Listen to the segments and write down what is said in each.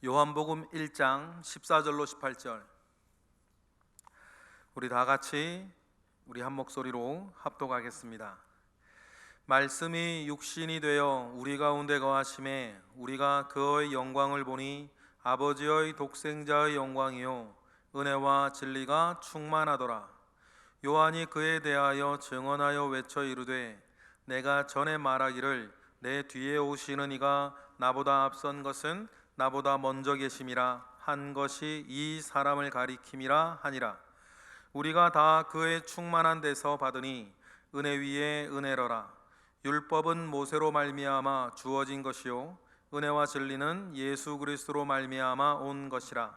요한복음 1장 14절로 18절, 우리 다 같이 우리 한 목소리로 합독하겠습니다. 말씀이 육신이 되어 우리 가운데 거하심에 우리가 그의 영광을 보니 아버지의 독생자의 영광이요 은혜와 진리가 충만하더라. 요한이 그에 대하여 증언하여 외쳐 이르되 내가 전에 말하기를 내 뒤에 오시는 이가 나보다 앞선 것은 나보다 먼저 계심이라 한 것이 이 사람을 가리킴이라 하니라. 우리가 다 그의 충만한 데서 받으니 은혜 위에 은혜로라. 율법은 모세로 말미암아 주어진 것이요 은혜와 진리는 예수 그리스도로 말미암아 온 것이라.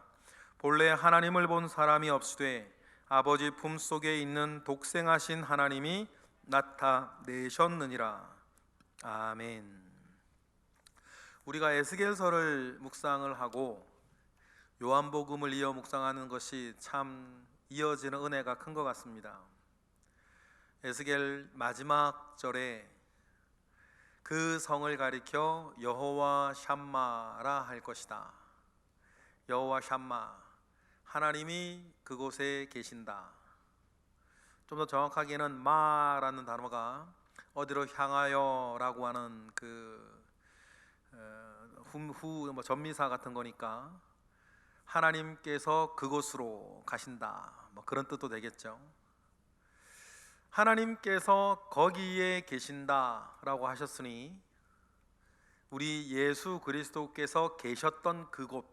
본래 하나님을 본 사람이 없으되 아버지 품속에 있는 독생하신 하나님이 나타내셨느니라. 아멘. 우리가 에스겔서를 묵상을 하고 요한복음을 이어 묵상하는 것이 참 이어지는 은혜가 큰 것 같습니다. 에스겔 마지막 절에 그 성을 가리켜 여호와 샴마라 할 것이다. 여호와 샴마, 하나님이 그곳에 계신다. 좀 더 정확하게는 마라는 단어가 어디로 향하여라고 하는 전미사 같은 거니까 하나님께서 그곳으로 가신다, 그런 뜻도 되겠죠. 하나님께서 거기에 계신다라고 하셨으니 우리 예수 그리스도께서 계셨던 그곳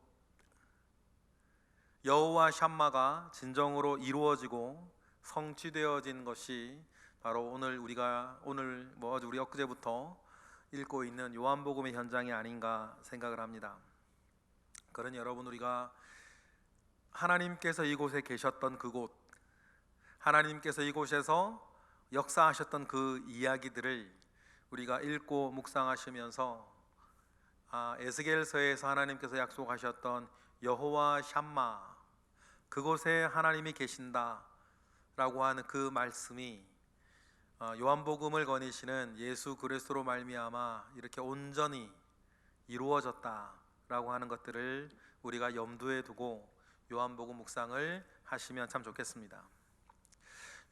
여호와 샴마가 진정으로 이루어지고 성취되어진 것이 바로 우리 엊그제부터 읽고 있는 요한복음의 현장이 아닌가 생각을 합니다. 그러니 여러분, 우리가 하나님께서 이곳에 계셨던 그곳, 하나님께서 이곳에서 역사하셨던 그 이야기들을 우리가 읽고 묵상하시면서 에스겔서에서 하나님께서 약속하셨던 여호와 샴마, 그곳에 하나님이 계신다 라고 하는 그 말씀이 요한복음을 거니시는 예수 그리스도로 말미암아 이렇게 온전히 이루어졌다라고 하는 것들을 우리가 염두에 두고 요한복음 묵상을 하시면 참 좋겠습니다.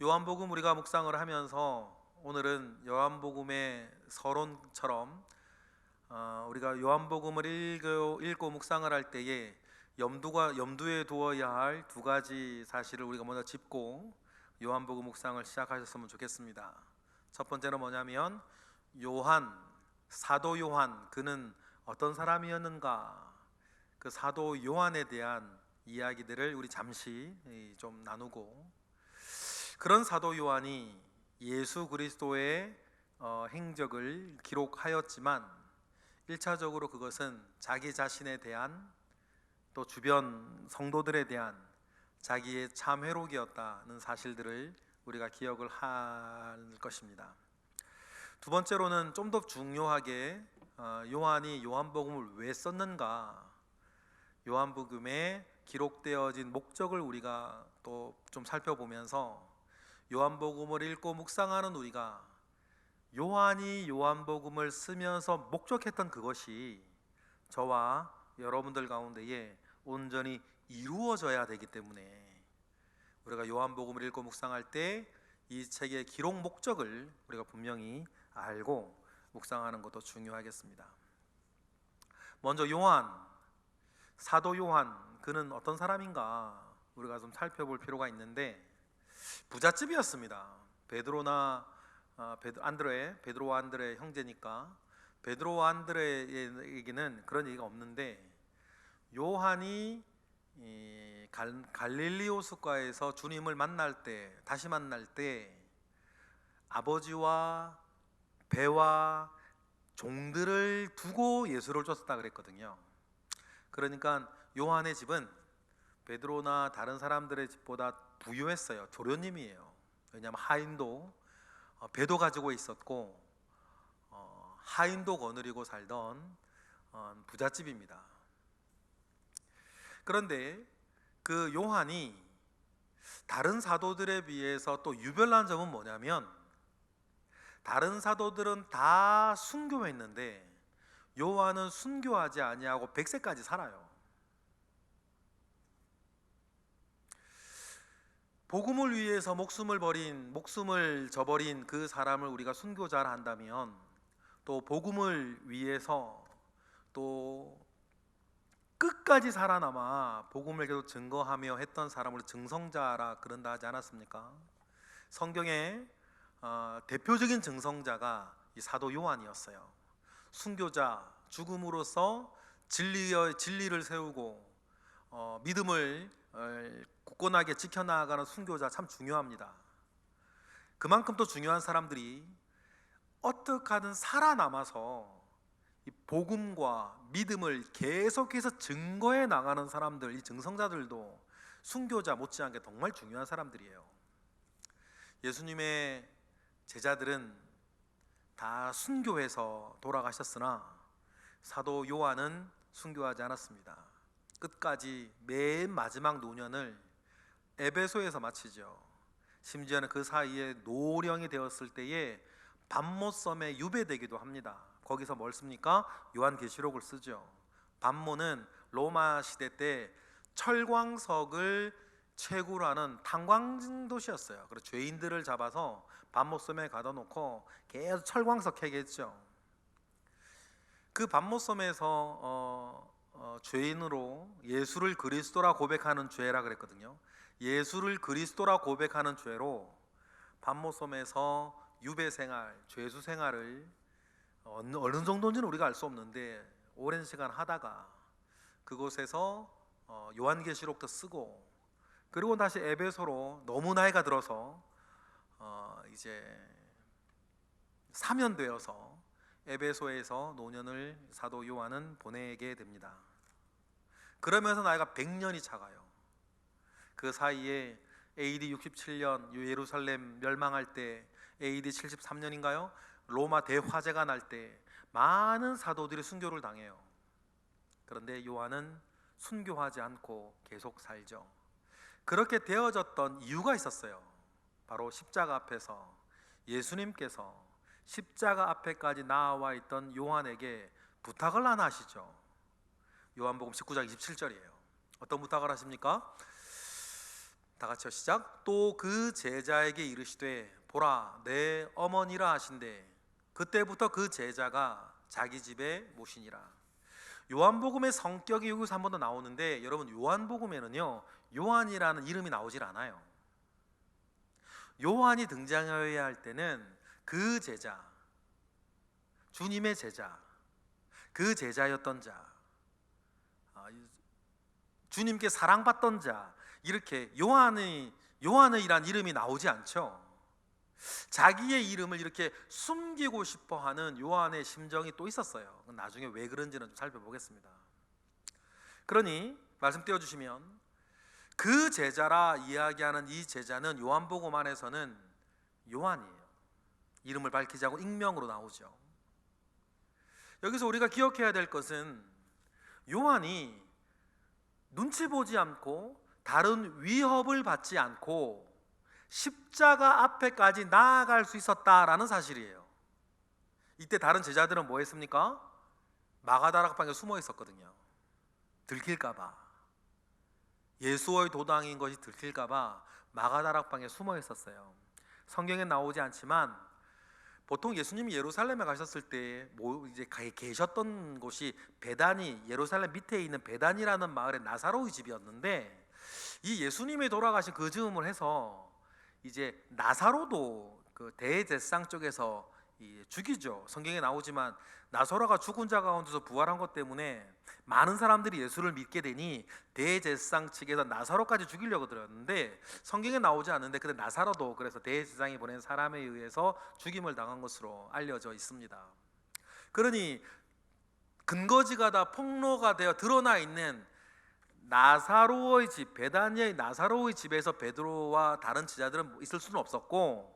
요한복음 우리가 묵상을 하면서 오늘은 요한복음의 서론처럼 우리가 요한복음을 읽고 묵상을 할 때에 염두에 두어야 할 두 가지 사실을 우리가 먼저 짚고 요한복음 묵상을 시작하셨으면 좋겠습니다. 첫 번째는 뭐냐면 사도 요한, 그는 어떤 사람이었는가, 그 사도 요한에 대한 이야기들을 우리 잠시 좀 나누고, 그런 사도 요한이 예수 그리스도의 행적을 기록하였지만 1차적으로 그것은 자기 자신에 대한, 또 주변 성도들에 대한 자기의 참 회록이었다는 사실들을 우리가 기억을 할 것입니다. 두 번째로는 좀 더 중요하게 요한이 요한복음을 왜 썼는가, 요한복음에 기록되어진 목적을 우리가 또 좀 살펴보면서 요한복음을 읽고 묵상하는 우리가 요한이 요한복음을 쓰면서 목적했던 그것이 저와 여러분들 가운데에 온전히 이루어져야 되기 때문에 우리가 요한복음을 읽고 묵상할 때 이 책의 기록 목적을 우리가 분명히 알고 묵상하는 것도 중요하겠습니다. 먼저 사도 요한, 그는 어떤 사람인가 우리가 좀 살펴볼 필요가 있는데, 부잣집이었습니다. 베드로와 안드레 형제니까 베드로와 안드레에게는 그런 얘기가 없는데, 요한이 갈릴리 호숫가에서 주님을 다시 만날 때 아버지와 배와 종들을 두고 예수를 쫓았다 그랬거든요. 그러니까 요한의 집은 베드로나 다른 사람들의 집보다 부유했어요. 도련님이에요. 왜냐하면 하인도 배도 가지고 있었고 하인도 거느리고 살던 부잣집입니다. 그런데 그 요한이 다른 사도들에 비해서 또 유별난 점은 뭐냐면, 다른 사도들은 다 순교했는데 요한은 순교하지 아니하고 100세까지 살아요. 복음을 위해서 목숨을 저버린 그 사람을 우리가 순교자라 한다면, 또 복음을 위해서 또 끝까지 살아남아 복음을 계속 증거하며 했던 사람을 증성자라 그런다 하지 않았습니까? 성경의 대표적인 증성자가 이 사도 요한이었어요. 순교자, 죽음으로써 진리를 세우고 믿음을 굳건하게 지켜나가는 순교자, 참 중요합니다. 그만큼 또 중요한 사람들이 어떻게 하든 살아남아서 이 복음과 믿음을 계속해서 증거해 나가는 사람들, 이 증성자들도 순교자 못지않게 정말 중요한 사람들이에요. 예수님의 제자들은 다 순교해서 돌아가셨으나 사도 요한은 순교하지 않았습니다. 끝까지 맨 마지막 노년을 에베소에서 마치죠. 심지어는 그 사이에 노령이 되었을 때에 반모섬에 유배되기도 합니다. 거기서 뭘 씁니까? 요한계시록을 쓰죠. 반모는 로마 시대 때 철광석을 채굴 하는 탄광 도시였어요. 그래서 죄인들을 잡아서 반모섬에 가둬 놓고 계속 철광석 캐게 했죠. 그 반모섬에서 죄인으로 예수를 그리스도라 고백하는 죄라 그랬거든요. 예수를 그리스도라 고백하는 죄로 반모섬에서 유배 생활, 죄수 생활을 어느 정도인지는 우리가 알 수 없는데 오랜 시간 하다가 그곳에서 요한계시록도 쓰고, 그리고 다시 에베소로 너무 나이가 들어서 이제 사면되어서 에베소에서 노년을 사도 요한은 보내게 됩니다. 그러면서 나이가 100년이 차가요. 그 사이에 AD 67년 예루살렘 멸망할 때, AD 73년인가요? 로마 대화재가 날 때 많은 사도들이 순교를 당해요. 그런데 요한은 순교하지 않고 계속 살죠. 그렇게 되어졌던 이유가 있었어요. 바로 십자가 앞에서 예수님께서 십자가 앞에까지 나와 있던 요한에게 부탁을 하나 하시죠. 요한복음 19장 27절이에요. 어떤 부탁을 하십니까? 다 같이요, 시작. 또 그 제자에게 이르시되 보라 내 어머니라 하신대. 그때부터 그 제자가 자기 집에 모시니라. 요한복음의 성격이 여기서 한 번 더 나오는데, 여러분 요한복음에는요 요한이라는 이름이 나오질 않아요. 요한이 등장해야 할 때는 그 제자, 주님의 제자, 그 제자였던 자, 주님께 사랑받던 자, 이렇게 요한이란 이름이 나오지 않죠. 자기의 이름을 이렇게 숨기고 싶어하는 요한의 심정이 또 있었어요. 나중에 왜 그런지는 좀 살펴보겠습니다. 그러니 말씀 띄워주시면, 그 제자라 이야기하는 이 제자는 요한복음 안에서는 요한이에요. 이름을 밝히지 않고 익명으로 나오죠. 여기서 우리가 기억해야 될 것은, 요한이 눈치 보지 않고 다른 위협을 받지 않고 십자가 앞에까지 나아갈 수 있었다라는 사실이에요. 이때 다른 제자들은 뭐 했습니까? 마가다락방에 숨어 있었거든요. 들킬까봐, 예수의 도당인 것이 들킬까봐 마가다락방에 숨어 있었어요. 성경에 나오지 않지만 보통 예수님이 예루살렘에 가셨을 때 이제 계셨던 곳이 베다니, 예루살렘 밑에 있는 베다니라는 마을의 나사로의 집이었는데, 이 예수님이 돌아가신 그 즈음을 해서 이제 나사로도 그 대제사장 쪽에서 죽이죠. 성경에 나오지만 나사로가 죽은 자 가운데서 부활한 것 때문에 많은 사람들이 예수를 믿게 되니 대제사장 측에서 나사로까지 죽이려고 들었는데 성경에 나오지 않는데, 근데 나사로도 그래서 대제사장이 보낸 사람에 의해서 죽임을 당한 것으로 알려져 있습니다. 그러니 근거지가 다 폭로가 되어 드러나 있는 나사로의 집, 베다니의 나사로의 집에서 베드로와 다른 제자들은 있을 수는 없었고,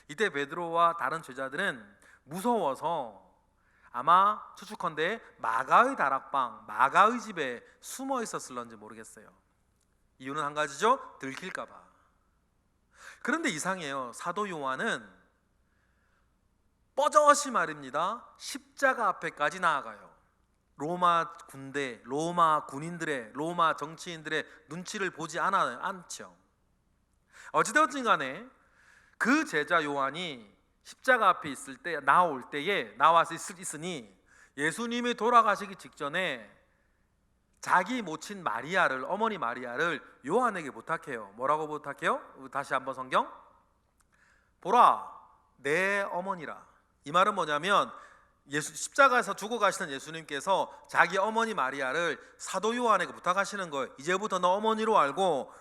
이때 베드로와 다른 제자들은 무서워서 아마 추측컨대 마가의 다락방, 마가의 집에 숨어 있었을런지 모르겠어요. 이유는 한 가지죠. 들킬까봐. 그런데 이상해요. 사도 요한은 뻐젓이 말입니다, 십자가 앞에까지 나아가요. 로마 군대, 로마 군인들의, 로마 정치인들의 눈치를 보지 않죠. 어찌되었든 간에 그 제자 요한이 십자가 앞에 있을 때 나와서 있으니 예수님이 돌아가시기 직전에 자기 모친 마리아를, 어머니 마리아를 요한에게 부탁해요. 뭐라고 부탁해요? 다시 한번 성경 보라, 내 어머니라. 이 말은 뭐냐면 십자가에서 죽어가시는 예수님께서 자기 어머니 마리아를 사도 요한에게 부탁하시는 거예요. 이제부터 너 어머니로 알고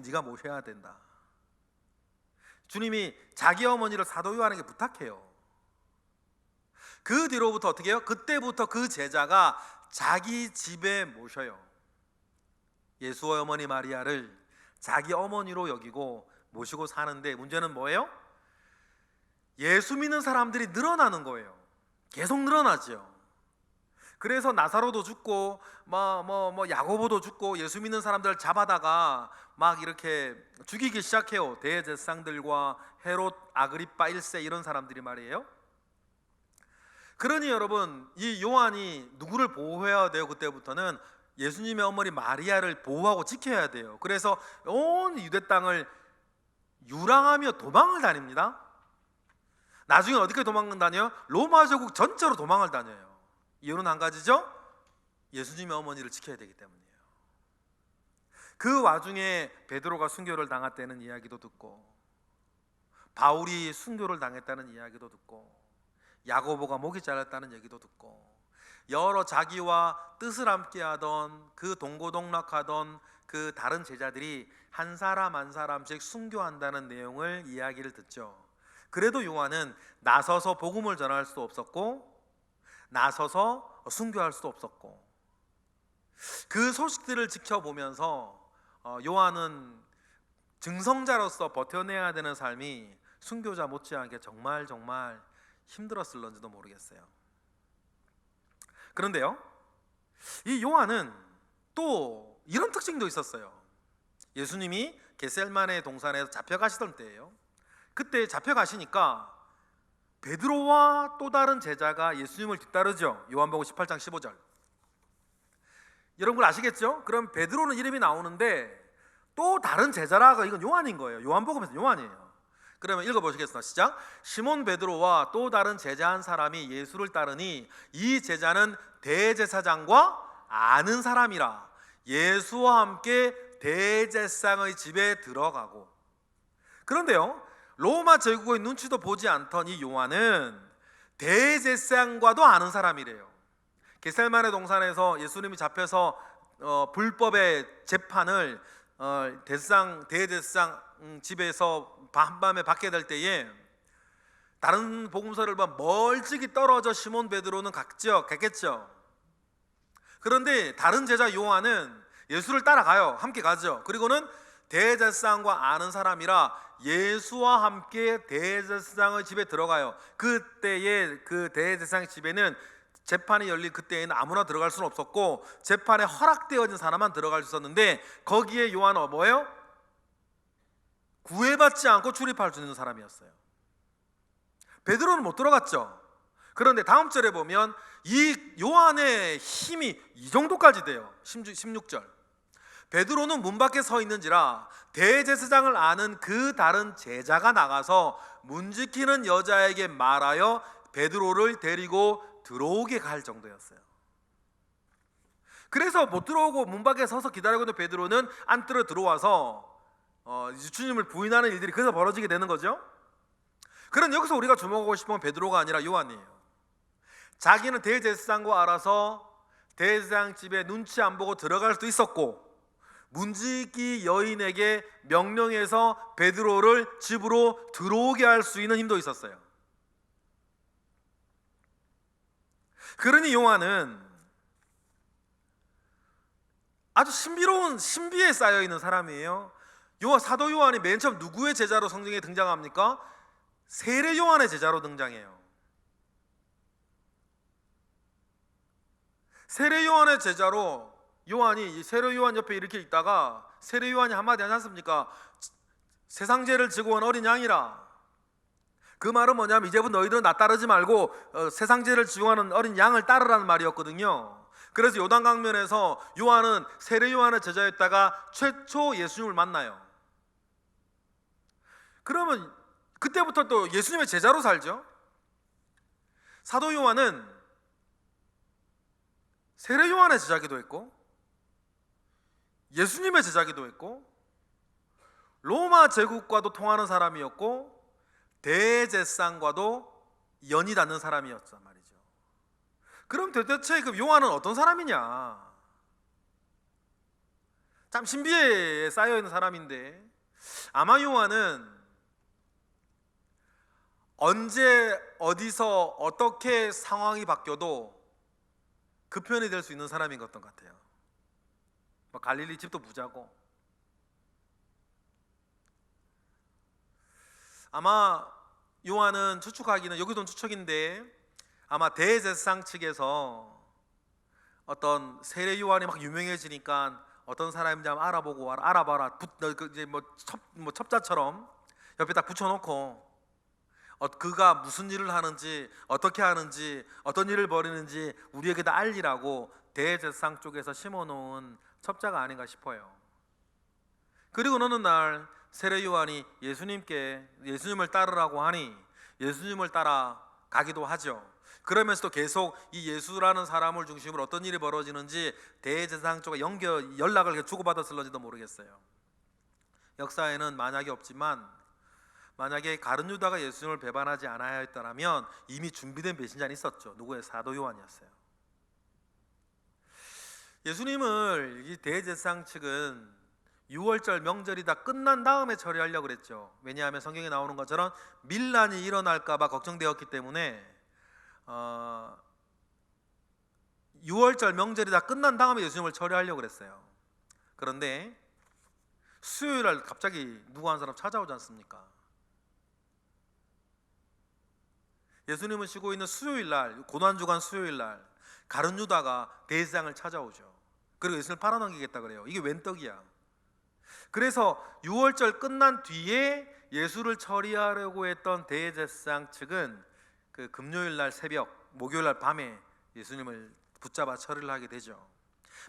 네가 모셔야 된다. 주님이 자기 어머니를 사도 요한에게 부탁해요. 그 뒤로부터 어떻게 해요? 그때부터 그 제자가 자기 집에 모셔요. 예수의 어머니 마리아를 자기 어머니로 여기고 모시고 사는데, 문제는 뭐예요? 예수 믿는 사람들이 늘어나는 거예요. 계속 늘어나죠. 그래서 나사로도 죽고 야고보도 죽고 예수 믿는 사람들을 잡아다가 막 이렇게 죽이기 시작해요. 대제사장들과 헤롯, 아그리빠 1세 이런 사람들이 말이에요. 그러니 여러분, 이 요한이 누구를 보호해야 돼요? 그때부터는 예수님의 어머니 마리아를 보호하고 지켜야 돼요. 그래서 온 유대 땅을 유랑하며 도망을 다닙니다. 나중에 어떻게 도망을 다녀요? 로마 제국 전체로 도망을 다녀요. 이유는 한 가지죠? 예수님의 어머니를 지켜야 되기 때문이에요. 그 와중에 베드로가 순교를 당했다는 이야기도 듣고, 바울이 순교를 당했다는 이야기도 듣고, 야고보가 목이 잘렸다는 얘기도 듣고, 여러 자기와 뜻을 함께하던 그 동고동락하던 그 다른 제자들이 한 사람 한 사람씩 순교한다는 내용을 이야기를 듣죠. 그래도 요한은 나서서 복음을 전할 수도 없었고 나서서 순교할 수도 없었고, 그 소식들을 지켜보면서 요한은 증성자로서 버텨내야 되는 삶이 순교자 못지않게 정말 힘들었을런지도 모르겠어요. 그런데요, 이 요한은 또 이런 특징도 있었어요. 예수님이 겟셀마네 동산에서 잡혀가시던 때예요. 그때 잡혀가시니까 베드로와 또 다른 제자가 예수님을 뒤따르죠. 요한복음 18장 15절. 여러분 아시겠죠? 그럼 베드로는 이름이 나오는데 또 다른 제자라가 이건 요한인 거예요. 요한복음에서 요한이에요. 그러면 읽어보시겠습니다. 시작. 시몬 베드로와 또 다른 제자 한 사람이 예수를 따르니 이 제자는 대제사장과 아는 사람이라 예수와 함께 대제사장의 집에 들어가고. 그런데요, 로마 제국의 눈치도 보지 않던 이 요한은 대제사장과도 아는 사람이래요. 겟셀마네 동산에서 예수님이 잡혀서 불법의 재판을 대제사장 집에서 한밤에 받게 될 때에 다른 복음서를 보면 멀찍이 떨어져 시몬 베드로는 갔겠죠. 그런데 다른 제자 요한은 예수를 따라가요. 함께 가죠. 그리고는 대제사장과 아는 사람이라 예수와 함께 대제사장의 집에 들어가요. 그때의 그 대제사장 집에는 재판이 열릴 그때에는 아무나 들어갈 수는 없었고 재판에 허락되어진 사람만 들어갈 수 있었는데, 거기에 요한은 뭐예요? 구애받지 않고 출입할 수 있는 사람이었어요. 베드로는 못 들어갔죠. 그런데 다음 절에 보면 이 요한의 힘이 이 정도까지 돼요. 16절. 베드로는 문 밖에 서 있는지라 대제사장을 아는 그 다른 제자가 나가서 문 지키는 여자에게 말하여 베드로를 데리고 들어오게 갈 정도였어요. 그래서 못 들어오고 문 밖에 서서 기다리고 있는 베드로는 안뜰어 들어와서 주님을 부인하는 일들이 그래서 벌어지게 되는 거죠. 그런데 여기서 우리가 주목하고 싶은 건 베드로가 아니라 요한이에요. 자기는 대제사장과 알아서 대제사장 집에 눈치 안 보고 들어갈 수도 있었고, 문지기 여인에게 명령해서 베드로를 집으로 들어오게 할 수 있는 힘도 있었어요. 그러니 요한은 아주 신비로운 신비에 쌓여 있는 사람이에요. 사도 요한이 맨 처음 누구의 제자로 성경에 등장합니까? 세례 요한의 제자로 등장해요. 세례 요한의 제자로 요한이 세례 요한 옆에 이렇게 있다가 세례 요한이 한마디 하지 않습니까? 세상죄를 지고 온 어린 양이라. 그 말은 뭐냐면 이제부터 너희들은 나 따르지 말고 세상죄를 지고 하는 어린 양을 따르라는 말이었거든요. 그래서 요단강변에서 요한은 세례 요한의 제자였다가 최초 예수님을 만나요. 그러면 그때부터 또 예수님의 제자로 살죠. 사도 요한은 세례 요한의 제자기도 했고 예수님의 제자기도 했고 로마 제국과도 통하는 사람이었고 대제사장과도 연이 닿는 사람이었단 말이죠. 그럼 도대체 그 요한은 어떤 사람이냐? 참 신비에 쌓여있는 사람인데 아마 요한은 언제 어디서 어떻게 상황이 바뀌어도 그 편이 될 수 있는 사람인 것 같아요. 갈릴리 집도 부자고 아마 요한은 추측하기는 여기도 추측인데 아마 대제사장 측에서 어떤 세례 요한이 막 유명해지니까 어떤 사람인지 한번 알아보고 알아봐라 이제 첩자처럼 옆에 딱 붙여놓고 그가 무슨 일을 하는지 어떻게 하는지 어떤 일을 벌이는지 우리에게 다 알리라고 대제사장 쪽에서 심어놓은 첩자가 아닌가 싶어요. 그리고 어느 날 세례 요한이 예수님을 따르라고 하니 예수님을 따라 가기도 하죠. 그러면서도 계속 이 예수라는 사람을 중심으로 어떤 일이 벌어지는지 대제사장 쪽에 연락을 주고받았을런지도 모르겠어요. 역사에는 만약이 없지만 만약에 가룟 유다가 예수님을 배반하지 않아야 했더라면 이미 준비된 배신자는 있었죠. 누구의? 사도 요한이었어요. 예수님을 이 대제사장 측은 6월절 명절이 다 끝난 다음에 처리하려고 그랬죠. 왜냐하면 성경에 나오는 것처럼 밀란이 일어날까 봐 걱정되었기 때문에 6월절 명절이 다 끝난 다음에 예수님을 처리하려고 그랬어요. 그런데 수요일날 갑자기 누구 한 사람 찾아오지 않습니까? 예수님은 쉬고 있는 수요일날, 고난주간 수요일날 가룟 유다가 대제사장을 찾아오죠. 그리고 예수님을 팔아넘기겠다 그래요. 이게 웬 떡이야. 그래서 6월절 끝난 뒤에 예수를 처리하려고 했던 대제사장 측은 그 금요일날 새벽, 목요일날 밤에 예수님을 붙잡아 처리를 하게 되죠.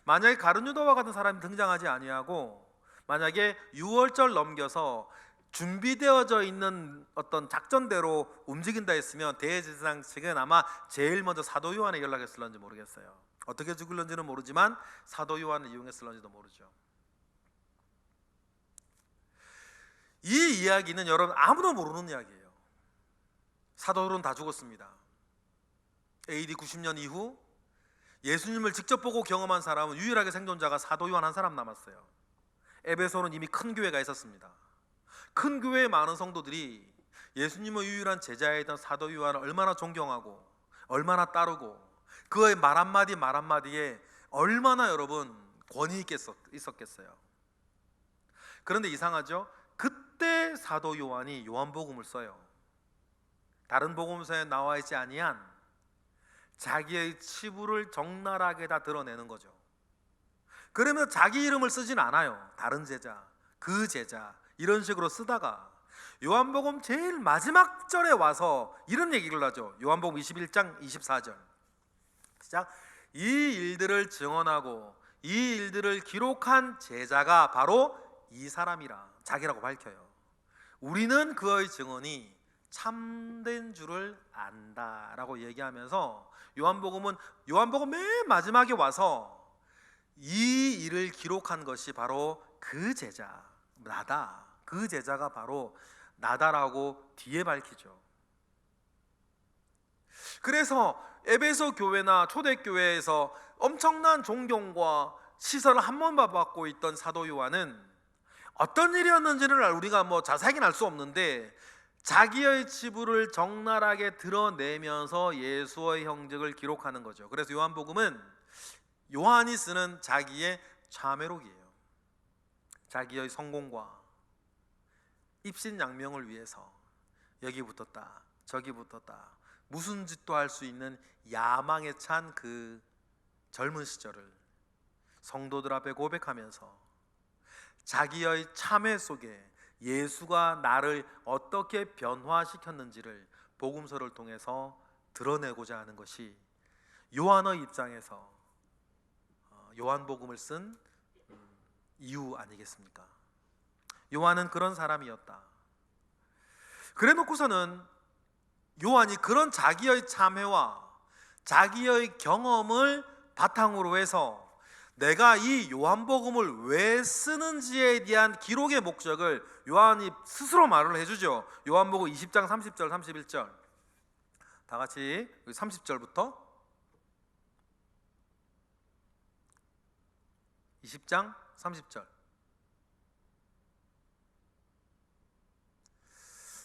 만약에 가룟 유다와 같은 사람이 등장하지 아니하고 만약에 6월절 넘겨서 준비되어져 있는 어떤 작전대로 움직인다 했으면 대제사장 측은 아마 제일 먼저 사도 요한에 연락했을런지 모르겠어요. 어떻게 죽을런지는 모르지만 사도 요한을 이용했을런지도 모르죠. 이 이야기는 여러분 아무도 모르는 이야기예요. 사도들은 다 죽었습니다. AD 90년 이후 예수님을 직접 보고 경험한 사람은 유일하게 생존자가 사도 요한 한 사람 남았어요. 에베소는 이미 큰 교회가 있었습니다. 큰 교회의 많은 성도들이 예수님의 유일한 제자였던 사도 요한을 얼마나 존경하고 얼마나 따르고 그의 말 한마디에 얼마나 여러분 권위 있게 있었겠어요. 그런데 이상하죠? 그때 사도 요한이 요한복음을 써요. 다른 복음서에 나와 있지 아니한 자기의 치부를 적나라하게 다 드러내는 거죠. 그러면 자기 이름을 쓰진 않아요. 다른 제자, 그 제자 이런 식으로 쓰다가 요한복음 제일 마지막 절에 와서 이런 얘기를 하죠. 요한복음 21장 24절 시작. 이 일들을 증언하고 이 일들을 기록한 제자가 바로 이 사람이라 자기라고 밝혀요. 우리는 그의 증언이 참된 줄을 안다라고 얘기하면서 요한복음 맨 마지막에 와서 이 일을 기록한 것이 바로 그 제자 나다. 그 제자가 바로 나다라고 뒤에 밝히죠. 그래서 에베소 교회나 초대교회에서 엄청난 존경과 시선을 한 번 받고 있던 사도 요한은 어떤 일이었는지는 우리가 자세하게는 알 수 없는데 자기의 치부를 적나라하게 드러내면서 예수의 형적을 기록하는 거죠. 그래서 요한복음은 요한이 쓰는 자기의 자매록이에요. 자기의 성공과 입신양명을 위해서 여기 붙었다 저기 붙었다 무슨 짓도 할 수 있는 야망에 찬 그 젊은 시절을 성도들 앞에 고백하면서 자기의 참회 속에 예수가 나를 어떻게 변화시켰는지를 복음서를 통해서 드러내고자 하는 것이 요한의 입장에서 요한복음을 쓴 이유 아니겠습니까? 요한은 그런 사람이었다. 그래 놓고서는 요한이 그런 자기의 참회와 자기의 경험을 바탕으로 해서 내가 이 요한복음을 왜 쓰는지에 대한 기록의 목적을 요한이 스스로 말을 해주죠. 요한복음 20장 30절 31절 다 같이 30절부터 20장 30절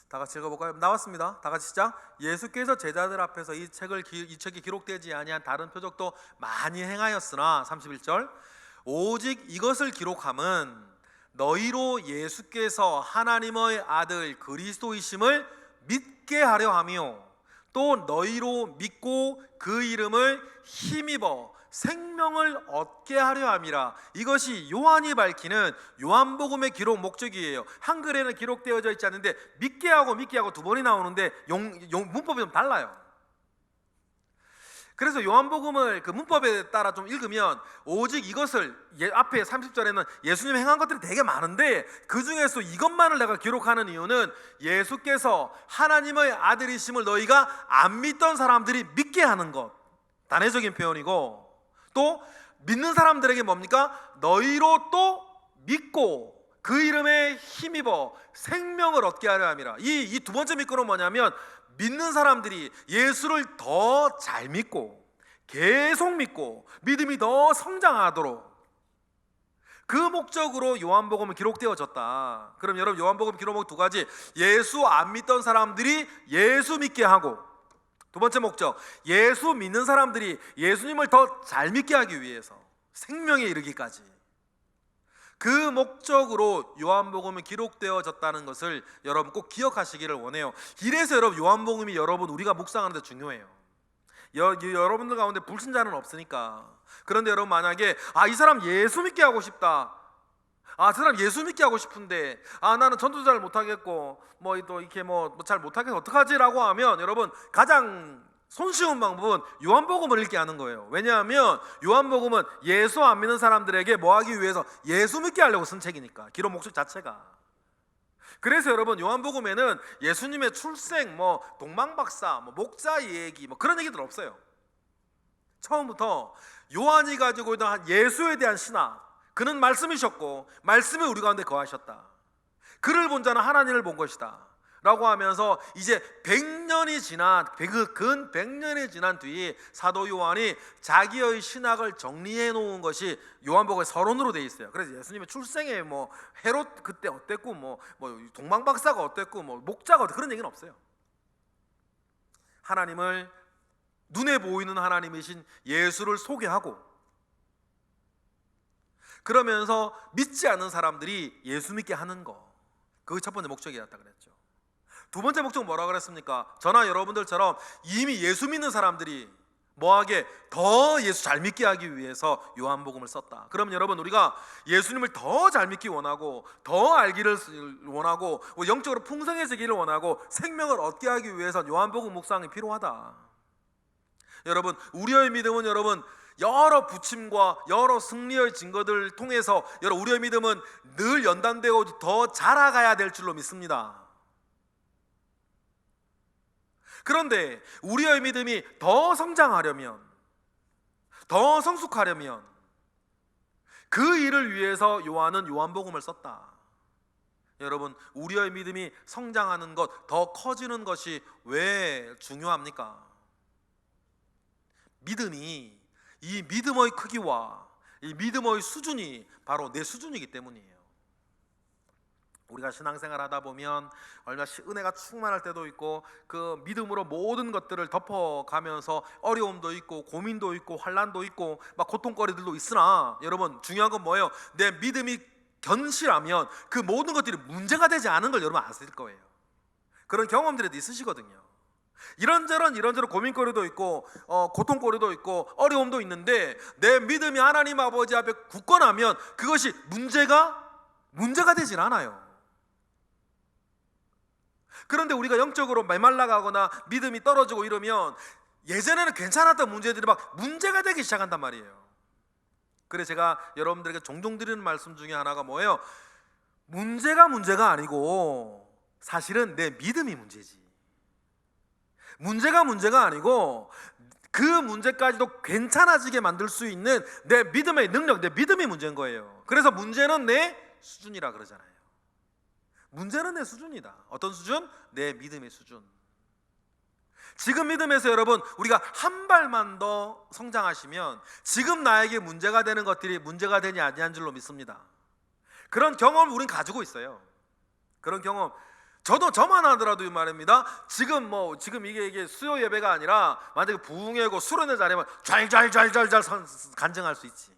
다 같이 읽어볼까요? 나왔습니다. 다 같이 시작. 예수께서 제자들 앞에서 이 책이 기록되지 아니한 다른 표적도 많이 행하였으나 31절 오직 이것을 기록함은 너희로 예수께서 하나님의 아들 그리스도이심을 믿게 하려 하며 또 너희로 믿고 그 이름을 힘입어 생명을 얻게 하려 함이라. 이것이 요한이 밝히는 요한복음의 기록 목적이에요. 한글에는 기록되어져 있지 않는데 믿게 하고 두 번이 나오는데 문법이 좀 달라요. 그래서 요한복음을 그 문법에 따라 좀 읽으면 오직 이것을 앞에 30절에는 예수님 행한 것들이 되게 많은데 그 중에서 이것만을 내가 기록하는 이유는 예수께서 하나님의 아들이심을 너희가 안 믿던 사람들이 믿게 하는 것, 단회적인 표현이고, 또 믿는 사람들에게 뭡니까? 너희로 또 믿고 그 이름에 힘입어 생명을 얻게 하려 함이라. 이 두 번째 믿고는 뭐냐면 믿는 사람들이 예수를 더 잘 믿고 계속 믿고 믿음이 더 성장하도록 그 목적으로 요한복음은 기록되어졌다. 그럼 여러분 요한복음 기록목 두 가지, 예수 안 믿던 사람들이 예수 믿게 하고, 두 번째 목적, 예수 믿는 사람들이 예수님을 더 잘 믿게 하기 위해서 생명에 이르기까지 그 목적으로 요한복음이 기록되어졌다는 것을 여러분 꼭 기억하시기를 원해요. 이래서 여러분 요한복음이 여러분 우리가 묵상하는 데 중요해요. 여러분들 가운데 불신자는 없으니까. 그런데 여러분 만약에 이 사람 예수 믿게 하고 싶다, 저 사람 예수 믿게 하고 싶은데 나는 전도 잘 못하겠고 또 이렇게 잘 못하겠어 어떡하지? 라고 하면 여러분 가장 손쉬운 방법은 요한복음을 읽게 하는 거예요. 왜냐하면 요한복음은 예수 안 믿는 사람들에게 뭐 하기 위해서? 예수 믿게 하려고 쓴 책이니까, 기록 목적 자체가. 그래서 여러분 요한복음에는 예수님의 출생, 동방박사, 목자 얘기 그런 얘기들 없어요. 처음부터 요한이 가지고 있던 예수에 대한 신학, 그는 말씀이셨고 말씀이 우리 가운데 거하셨다, 그를 본 자는 하나님을 본 것이다 라고 하면서 이제 100년이 지난, 근 100년이 지난 뒤에 사도 요한이 자기의 신학을 정리해 놓은 것이 요한복음의 서론으로 되어 있어요. 그래서 예수님의 출생에 헤롯 그때 어땠고 동방박사가 어땠고 목자가 어땠고 그런 얘기는 없어요. 하나님을, 눈에 보이는 하나님이신 예수를 소개하고, 그러면서 믿지 않는 사람들이 예수 믿게 하는 거, 그게 첫 번째 목적이었다 그랬죠. 두 번째 목적은 뭐라고 그랬습니까? 저나 여러분들처럼 이미 예수 믿는 사람들이 뭐하게? 더 예수 잘 믿게 하기 위해서 요한복음을 썼다. 그럼 여러분 우리가 예수님을 더 잘 믿기 원하고 더 알기를 원하고 영적으로 풍성해지기를 원하고 생명을 얻게 하기 위해서 요한복음 묵상이 필요하다. 여러분 우리의 믿음은 여러분 여러 부침과 여러 승리의 증거들을 통해서 여러분 우리의 믿음은 늘 연단되고 더 자라가야 될 줄로 믿습니다. 그런데 우리의 믿음이 더 성장하려면, 더 성숙하려면 그 일을 위해서 요한은 요한복음을 썼다. 여러분 우리의 믿음이 성장하는 것, 더 커지는 것이 왜 중요합니까? 믿음이, 이 믿음의 크기와 이 믿음의 수준이 바로 내 수준이기 때문이에요. 우리가 신앙생활 하다 보면 얼마나 은혜가 충만할 때도 있고 그 믿음으로 모든 것들을 덮어가면서 어려움도 있고 고민도 있고 환난도 있고 고통거리들도 있으나 여러분 중요한 건 뭐예요? 내 믿음이 견실하면 그 모든 것들이 문제가 되지 않은 걸 여러분 아실 거예요. 그런 경험들도 있으시거든요. 이런저런 고민거리도 있고 고통거리도 있고 어려움도 있는데 내 믿음이 하나님 아버지 앞에 굳건하면 그것이 문제가 되질 않아요. 그런데 우리가 영적으로 메말라가거나 믿음이 떨어지고 이러면 예전에는 괜찮았던 문제들이 문제가 되기 시작한단 말이에요. 그래서 제가 여러분들에게 종종 드리는 말씀 중에 하나가 뭐예요? 문제가 아니고 사실은 내 믿음이 문제지. 문제가 아니고 그 문제까지도 괜찮아지게 만들 수 있는 내 믿음의 능력, 내 믿음이 문제인 거예요. 그래서 문제는 내 수준이라 그러잖아요. 문제는 내 수준이다. 어떤 수준? 내 믿음의 수준. 지금 믿음에서 여러분, 우리가 한 발만 더 성장하시면 지금 나에게 문제가 되는 것들이 문제가 되지 아니한 줄로 믿습니다. 그런 경험을 우린 가지고 있어요. 그런 경험, 저도 저만 하더라도 이 말입니다. 지금 이게 수요 예배가 아니라 만약에 부흥회고 수련회 자리면 잘 간증할 수 있지.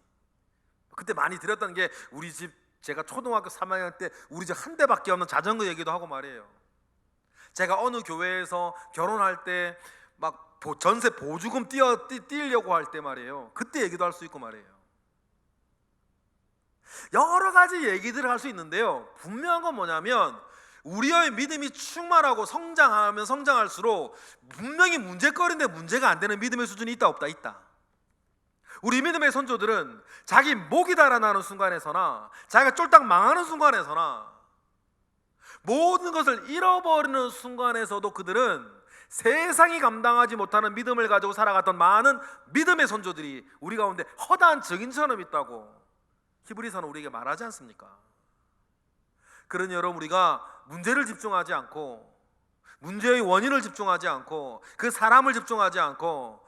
그때 많이 드렸던 게 우리 집, 제가 초등학교 3학년 때 우리 집 한 대밖에 없는 자전거 얘기도 하고 말이에요. 제가 어느 교회에서 결혼할 때 막 전세 보조금 띄려고 할 때 말이에요. 그때 얘기도 할 수 있고 말이에요. 여러 가지 얘기들을 할 수 있는데요, 분명한 건 뭐냐면 우리의 믿음이 충만하고 성장하면 성장할수록 분명히 문제거리인데 문제가 안 되는 믿음의 수준이 있다 없다? 있다. 우리 믿음의 선조들은 자기 목이 달아나는 순간에서나 자기가 쫄딱 망하는 순간에서나 모든 것을 잃어버리는 순간에서도 그들은 세상이 감당하지 못하는 믿음을 가지고 살아갔던 많은 믿음의 선조들이 우리 가운데 허다한 증인처럼 있다고 히브리서는 우리에게 말하지 않습니까? 그러니 여러분, 우리가 문제를 집중하지 않고 문제의 원인을 집중하지 않고 그 사람을 집중하지 않고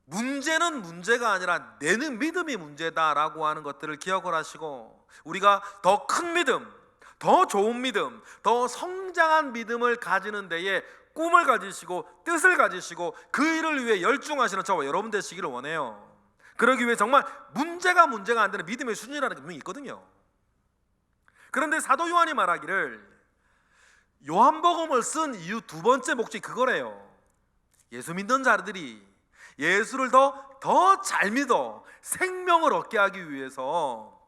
문제는 문제가 아니라 내 믿음이 문제다라고 하는 것들을 기억을 하시고 우리가 더 큰 믿음, 더 좋은 믿음, 더 성장한 믿음을 가지는 데에 꿈을 가지시고 뜻을 가지시고 그 일을 위해 열중하시는 저와 여러분 되시기를 원해요. 그러기 위해 정말 문제가 안 되는 믿음의 수준이라는 게 분명히 있거든요. 그런데 사도 요한이 말하기를 요한복음을 쓴 이유 두 번째 목적이 그거래요. 예수 믿는 자들이 예수를 더 잘 믿어 생명을 얻게 하기 위해서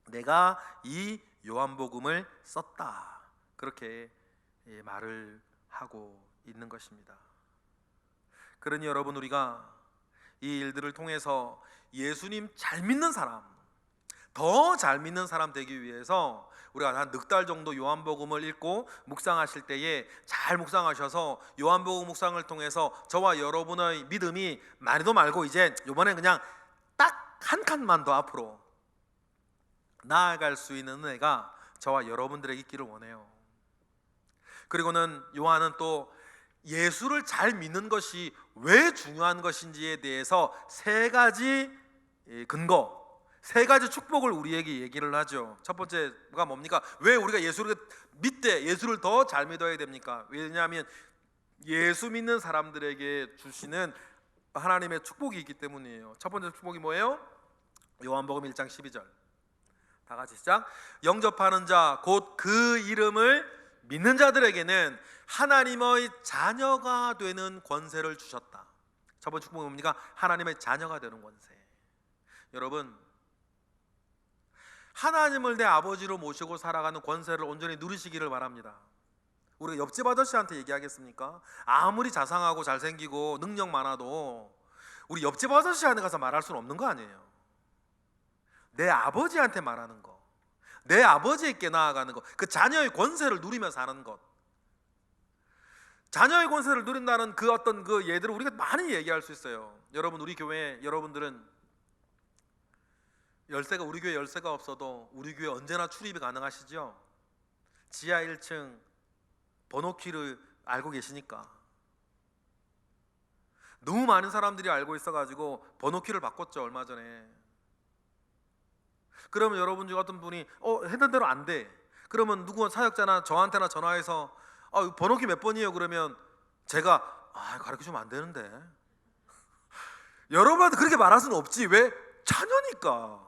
내가 이 요한복음을 썼다, 그렇게 말을 하고 있는 것입니다. 그러니 여러분, 우리가 이 일들을 통해서 예수님 잘 믿는 사람, 더 잘 믿는 사람 되기 위해서 우리가 한 넉 달 정도 요한복음을 읽고 묵상하실 때에 잘 묵상하셔서 요한복음 묵상을 통해서 저와 여러분의 믿음이 많이도 말고 이제 이번에 그냥 딱 한 칸만 더 앞으로 나아갈 수 있는 은혜가 저와 여러분들에게 있기를 원해요. 그리고는 요한은 또 예수를 잘 믿는 것이 왜 중요한 것인지에 대해서 세 가지 근거, 세 가지 축복을 우리에게 얘기를 하죠. 첫 번째가 뭡니까? 왜 우리가 예수를 믿되 예수를 더 잘 믿어야 됩니까? 왜냐하면 예수 믿는 사람들에게 주시는 하나님의 축복이 있기 때문이에요. 첫 번째 축복이 뭐예요? 요한복음 1장 12절 다 같이 시작. 영접하는 자 곧 그 이름을 믿는 자들에게는 하나님의 자녀가 되는 권세를 주셨다. 첫 번째 축복이 뭡니까? 하나님의 자녀가 되는 권세. 여러분, 하나님을 내 아버지로 모시고 살아가는 권세를 온전히 누리시기를 바랍니다. 우리가 옆집 아저씨한테 얘기하겠습니까? 아무리 자상하고 잘생기고 능력 많아도 우리 옆집 아저씨한테 가서 말할 수는 없는 거 아니에요. 내 아버지한테 말하는 거, 내 아버지에게 나아가는 것, 그 자녀의 권세를 누리며 사는 것, 자녀의 권세를 누린다는 그 어떤 그 예들을 우리가 많이 얘기할 수 있어요. 여러분, 우리 교회 여러분들은 우리 교회 열쇠가 없어도 우리 교회 언제나 출입이 가능하시죠? 지하 1층 번호키를 알고 계시니까. 너무 많은 사람들이 알고 있어가지고 번호키를 바꿨죠, 얼마 전에. 그러면 여러분 중 어떤 분이 했던 대로 안 돼. 그러면 누구 사역자나 저한테나 전화해서 번호키 몇 번이에요? 그러면 제가 가르쳐주면 안 되는데. 여러분한테 그렇게 말할 수는 없지. 왜? 자녀니까.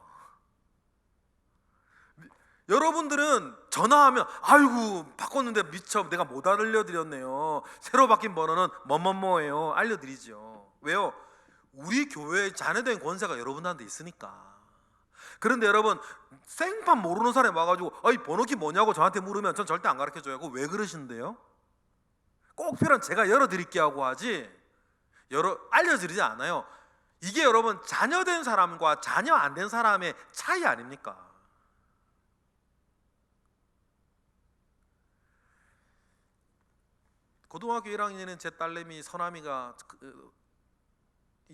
여러분들은 전화하면 아이고 바꿨는데 미처 내가 못 알려드렸네요. 새로 바뀐 번호는 뭐뭐뭐예요. 알려드리죠. 왜요? 우리 교회의 자녀된 권세가 여러분한테 있으니까. 그런데 여러분, 생판 모르는 사람이 와가지고 이 번호키 뭐냐고 저한테 물으면 전 절대 안 가르쳐줘요. 그거 왜 그러시는데요? 꼭 필요한 제가 열어드릴게 하고 하지 알려드리지 않아요. 이게 여러분 자녀된 사람과 자녀 안 된 사람의 차이 아닙니까? 고등학교 1학년인 제 딸내미 서남이가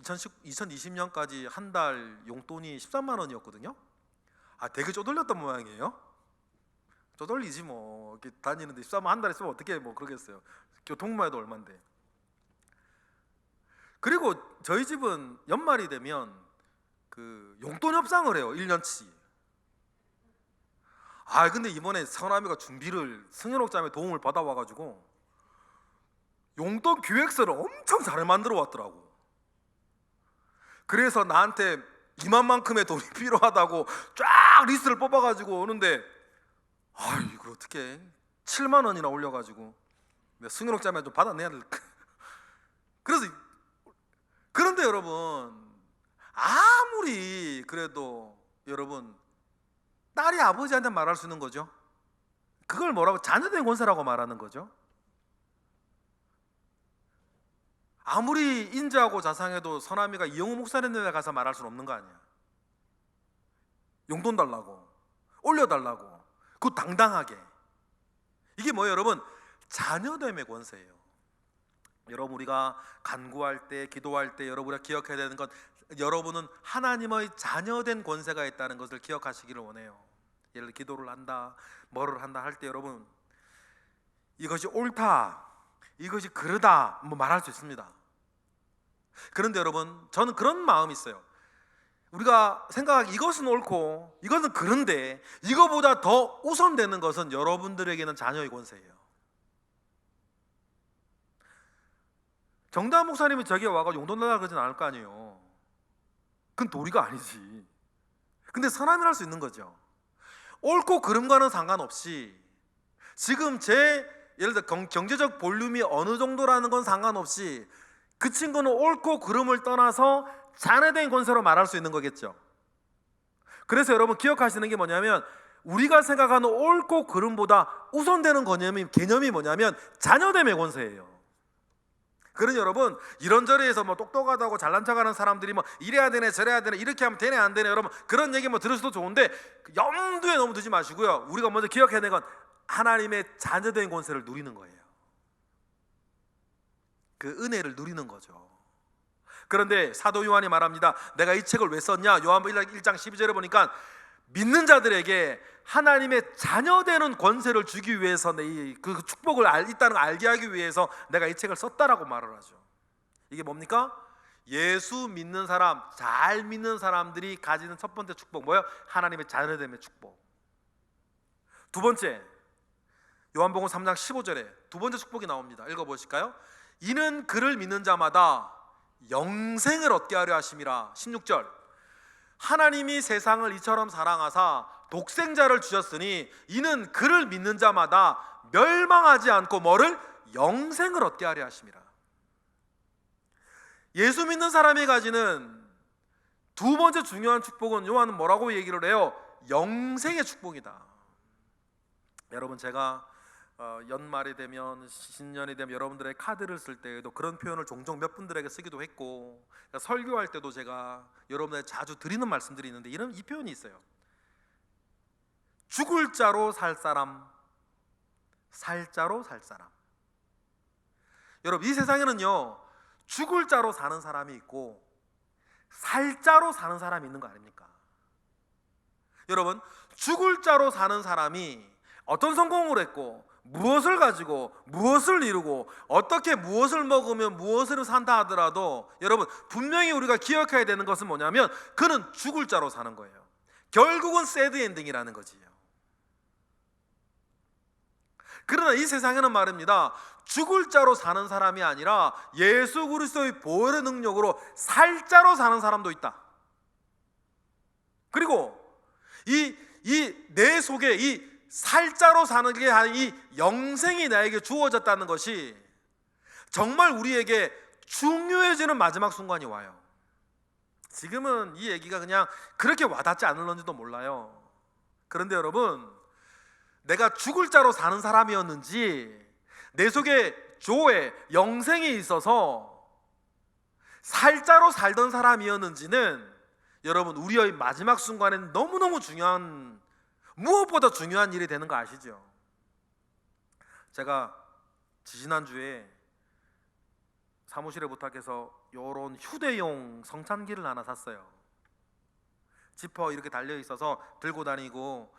2020년까지 한 달 용돈이 13만 원이었거든요. 되게 쪼들렸던 모양이에요. 쪼들리지 뭐. 이렇게 다니는데 13만 한 달에 쓰면 어떻게 뭐 그러겠어요. 교통만 해도 얼만데. 그리고 저희 집은 연말이 되면 그 용돈 협상을 해요. 1년치. 근데 이번에 서남이가 준비를 승현옥자매 도움을 받아와가지고 용돈 기획서를 엄청 잘 만들어 왔더라고. 그래서 나한테 이만큼의 돈이 필요하다고 쫙 리스트를 뽑아가지고 오는데 이걸 어떻게 7만 원이나 올려가지고 승현옥자매 좀 받아내야 될. 그래서 그런데 여러분, 아무리 그래도 여러분 딸이 아버지한테 말할 수 있는 거죠. 그걸 뭐라고? 자녀된 권세라고 말하는 거죠. 아무리 인자하고 자상해도 서남이가 이영우 목사님네 가서 말할 수는 없는 거 아니야. 용돈 달라고, 올려달라고, 그거 당당하게. 이게 뭐예요 여러분? 자녀됨의 권세예요. 여러분, 우리가 간구할 때, 기도할 때 여러분 우리가 기억해야 되는 건, 여러분은 하나님의 자녀된 권세가 있다는 것을 기억하시기를 원해요. 예를 들어 기도를 한다, 뭐를 한다 할 때 여러분 이것이 옳다, 이것이 그르다 뭐 말할 수 있습니다. 그런데 여러분, 저는 그런 마음이 있어요. 우리가 생각하기 이것은 옳고 이것은 그런데 이거보다 더 우선되는 것은 여러분들에게는 자녀의 권세예요. 정다은 목사님이 저기 와가 용돈 달라고 그러진 않을 거 아니에요. 그건 도리가 아니지. 근데 선함을 할 수 있는 거죠. 옳고 그름과는 상관없이, 지금 제 예를 들어 경제적 볼륨이 어느 정도라는 건 상관없이 그 친구는 옳고 그름을 떠나서 자녀된 권세로 말할 수 있는 거겠죠. 그래서 여러분 기억하시는 게 뭐냐면, 우리가 생각하는 옳고 그름보다 우선되는 개념이 뭐냐면 자녀됨의 권세예요. 그러니 여러분, 이런저런 해서 뭐 똑똑하다고 잘난 척하는 사람들이 뭐 이래야 되네 저래야 되네 이렇게 하면 되네 안 되네, 여러분 그런 얘기 뭐 들을 수도 좋은데 염두에 너무 두지 마시고요. 우리가 먼저 기억해야 되는 건 하나님의 자녀된 권세를 누리는 거예요. 그 은혜를 누리는 거죠. 그런데 사도 요한이 말합니다. 내가 이 책을 왜 썼냐? 요한복음 1장 12절에 보니까 믿는 자들에게 하나님의 자녀되는 권세를 주기 위해서, 그 축복을 있다는 걸 알게 하기 위해서 내가 이 책을 썼다라고 말을 하죠. 이게 뭡니까? 예수 믿는 사람, 잘 믿는 사람들이 가지는 첫 번째 축복 뭐예요? 하나님의 자녀됨의 축복. 두 번째, 요한복음 3장 15절에 두 번째 축복이 나옵니다. 읽어보실까요? 이는 그를 믿는 자마다 영생을 얻게 하려 하심이라. 16절, 하나님이 세상을 이처럼 사랑하사 독생자를 주셨으니 이는 그를 믿는 자마다 멸망하지 않고 뭐를? 영생을 얻게 하려 하심이라. 예수 믿는 사람이 가지는 두 번째 중요한 축복은 요한은 뭐라고 얘기를 해요? 영생의 축복이다. 여러분, 제가 연말이 되면, 신년이 되면 여러분들의 카드를 쓸 때에도 그런 표현을 종종 몇 분들에게 쓰기도 했고, 설교할 때도 제가 여러분들에게 자주 드리는 말씀들이 있는데 이 표현이 있어요. 죽을 자로 살 사람, 살 자로 살 사람. 여러분, 이 세상에는요 죽을 자로 사는 사람이 있고 살 자로 사는 사람이 있는 거 아닙니까? 여러분, 죽을 자로 사는 사람이 어떤 성공을 했고 무엇을 가지고 무엇을 이루고 어떻게 무엇을 먹으면 무엇을 산다 하더라도, 여러분 분명히 우리가 기억해야 되는 것은 뭐냐면 그는 죽을 자로 사는 거예요. 결국은 새드 엔딩이라는 거지요. 그러나 이 세상에는 말입니다, 죽을 자로 사는 사람이 아니라 예수 그리스도의 보혈의 능력으로 살 자로 사는 사람도 있다. 그리고 내 속에 이 살자로 사는 게 이 영생이 나에게 주어졌다는 것이 정말 우리에게 중요해지는 마지막 순간이 와요. 지금은 이 얘기가 그냥 그렇게 와닿지 않을런지도 몰라요. 그런데 여러분, 내가 죽을 자로 사는 사람이었는지 내 속에 조에 영생이 있어서 살자로 살던 사람이었는지는 여러분 우리의 마지막 순간에는 너무너무 무엇보다 중요한 일이 되는 거 아시죠? 제가 지지난주에 사무실에 부탁해서 요런 휴대용 성찬기를 하나 샀어요. 지퍼 이렇게 달려 있어서 들고 다니고